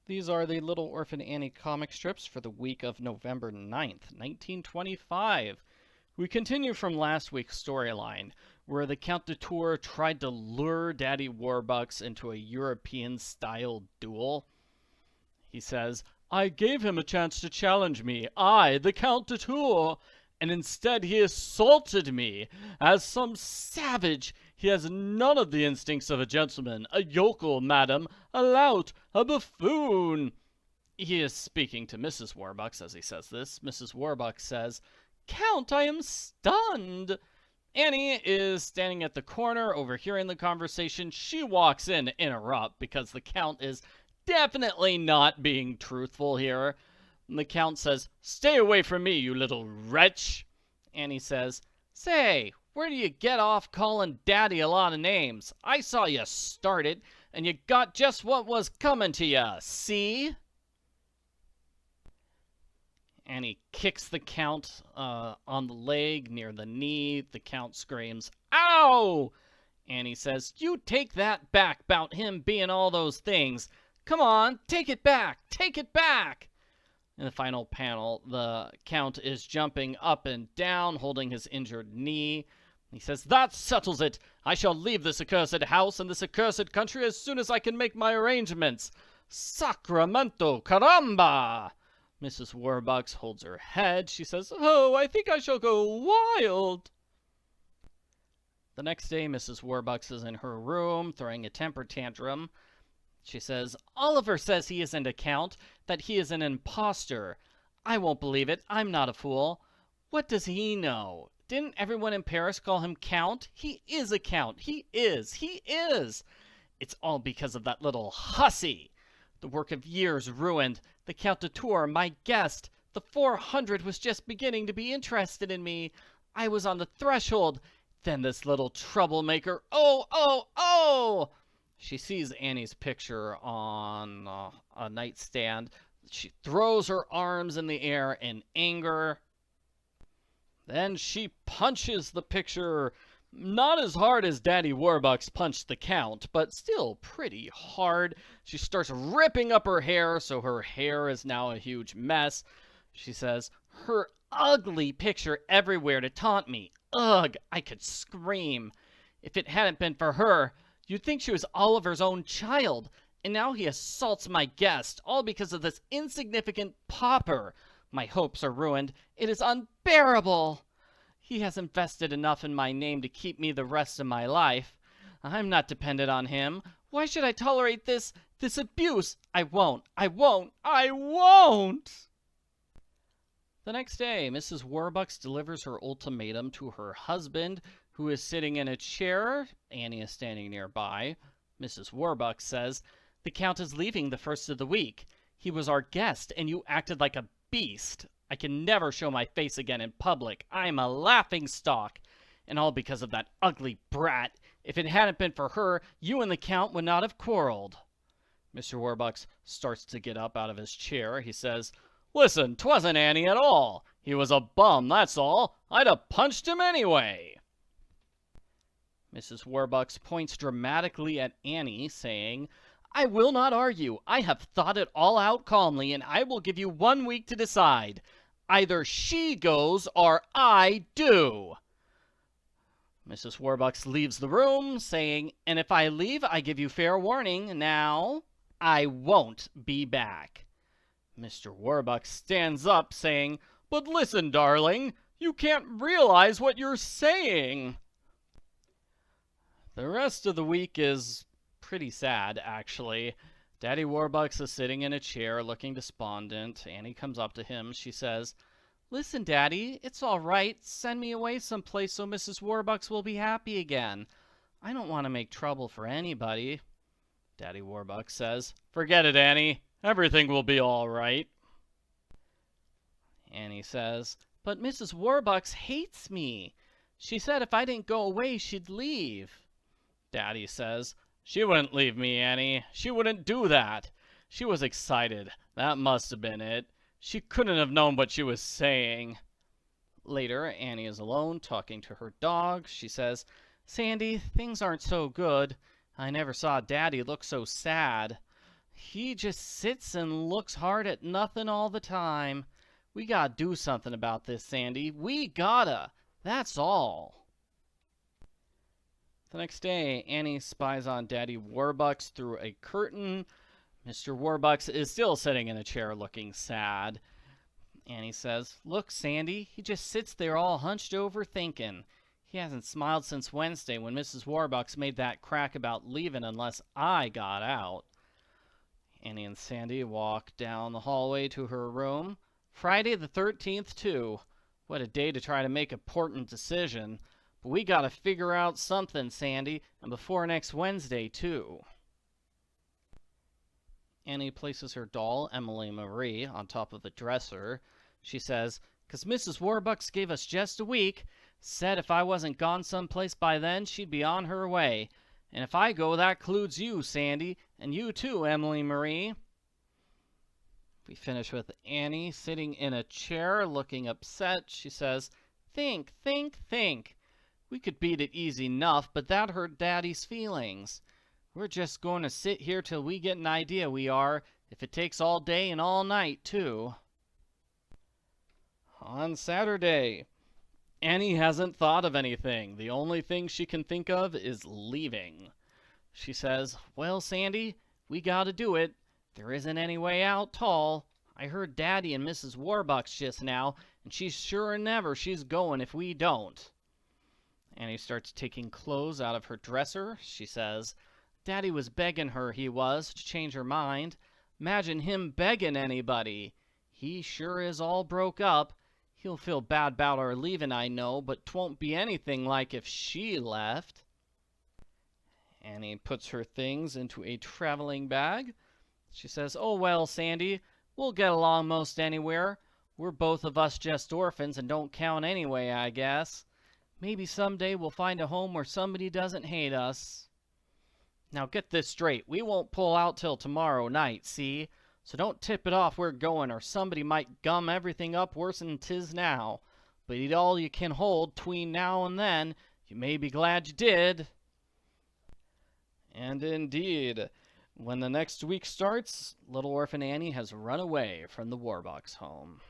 These are the Little Orphan Annie comic strips for the week of November 9th, 1925. We continue from last week's storyline, where the Count de Tours tried to lure Daddy Warbucks into a European-style duel. He says, "I gave him a chance to challenge me, I, the Count de Tours, and instead he assaulted me. As some savage, he has none of the instincts of a gentleman, a yokel, madam, a lout, a buffoon." He is speaking to Mrs. Warbucks as he says this. Mrs. Warbucks says, "Count, I am stunned." Annie is standing at the corner overhearing the conversation. She walks in to interrupt because the Count is definitely not being truthful here. And the Count says, "Stay away from me, you little wretch." Annie says, "Say, where do you get off calling Daddy a lot of names? I saw you start it, and you got just what was coming to you, see?" Annie kicks the Count on the leg near the knee. The Count screams, "Ow!" Annie says, "You take that back about him being all those things. Come on, take it back, take it back." In the final panel, the Count is jumping up and down, holding his injured knee. He says, "That settles it. I shall leave this accursed house and this accursed country as soon as I can make my arrangements. Sacramento, caramba!" Mrs. Warbucks holds her head. She says, "Oh, I think I shall go wild." The next day, Mrs. Warbucks is in her room, throwing a temper tantrum. She says, "Oliver says he isn't a count, that he is an impostor. I won't believe it. I'm not a fool. What does he know? Didn't everyone in Paris call him Count? He is a count. He is. He is. It's all because of that little hussy. The work of years ruined. The Count de Tours, my guest. The 400 was just beginning to be interested in me. I was on the threshold. Then this little troublemaker. Oh, oh, oh!" She sees Annie's picture on a nightstand. She throws her arms in the air in anger. Then she punches the picture, not as hard as Daddy Warbucks punched the Count, but still pretty hard. She starts ripping up her hair, so her hair is now a huge mess. She says, "Her ugly picture everywhere to taunt me. Ugh, I could scream. If it hadn't been for her, you'd think she was Oliver's own child, and now he assaults my guest, all because of this insignificant pauper. My hopes are ruined. It is unbearable. He has invested enough in my name to keep me the rest of my life. I'm not dependent on him. Why should I tolerate this abuse? I won't. I won't. I won't." The next day, Mrs. Warbucks delivers her ultimatum to her husband, who is sitting in a chair. Annie is standing nearby. Mrs. Warbucks says, "The Count is leaving the first of the week. He was our guest, and you acted like a beast. I can never show my face again in public. I'm a laughingstock. And all because of that ugly brat. If it hadn't been for her, you and the Count would not have quarreled." Mr. Warbucks starts to get up out of his chair. He says, "Listen, 'twasn't Annie at all. He was a bum, that's all. I'd have punched him anyway." Mrs. Warbucks points dramatically at Annie, saying, "I will not argue. I have thought it all out calmly, and I will give you 1 week to decide. Either she goes or I do." Mrs. Warbucks leaves the room, saying, "And if I leave, I give you fair warning. Now, I won't be back." Mr. Warbucks stands up, saying, "But listen, darling, you can't realize what you're saying." The rest of the week is pretty sad, actually. Daddy Warbucks is sitting in a chair looking despondent. Annie comes up to him. She says, "Listen, Daddy, it's all right. Send me away someplace so Mrs. Warbucks will be happy again. I don't want to make trouble for anybody." Daddy Warbucks says, "Forget it, Annie. Everything will be all right." Annie says, "But Mrs. Warbucks hates me. She said if I didn't go away, she'd leave." Daddy says, "She wouldn't leave me, Annie. She wouldn't do that. She was excited. That must have been it. She couldn't have known what she was saying." Later, Annie is alone talking to her dog. She says, "Sandy, things aren't so good. I never saw Daddy look so sad. He just sits and looks hard at nothing all the time. We gotta do something about this, Sandy. We gotta. That's all. The next day, Annie spies on Daddy Warbucks through a curtain. Mr. Warbucks is still sitting in a chair looking sad. Annie says, "Look, Sandy, he just sits there all hunched over thinking. He hasn't smiled since Wednesday when Mrs. Warbucks made that crack about leaving unless I got out." Annie and Sandy walk down the hallway to her room. Friday the 13th, too. What a day to try to make an important decision. But we gotta figure out something, Sandy, and before next Wednesday, too. Annie places her doll, Emily Marie, on top of the dresser. She says, "'Cause Mrs. Warbucks gave us just a week. Said if I wasn't gone someplace by then, she'd be on her way. And if I go, that includes you, Sandy, and you too, Emily Marie." We finish with Annie sitting in a chair, looking upset. She says, "Think, think, think. We could beat it easy enough, but that hurt Daddy's feelings. We're just going to sit here till we get an idea, we are, if it takes all day and all night, too." On Saturday, Annie hasn't thought of anything. The only thing she can think of is leaving. She says, "Well, Sandy, we gotta do it. There isn't any way out, tall. I heard Daddy and Mrs. Warbucks just now, and she's sure never she's going if we don't." Annie starts taking clothes out of her dresser. She says, "Daddy was begging her, he was, to change her mind. Imagine him begging anybody. He sure is all broke up. He'll feel bad about our leaving, I know, but 'twon't be anything like if she left." Annie puts her things into a traveling bag. She says, "Oh, well, Sandy, we'll get along most anywhere. We're both of us just orphans and don't count anyway, I guess. Maybe someday we'll find a home where somebody doesn't hate us. Now get this straight. We won't pull out till tomorrow night, see? So don't tip it off we're going, or somebody might gum everything up worse'n 'tis now. But eat all you can hold 'tween now and then. You may be glad you did." And indeed, when the next week starts, Little Orphan Annie has run away from the Warbucks home.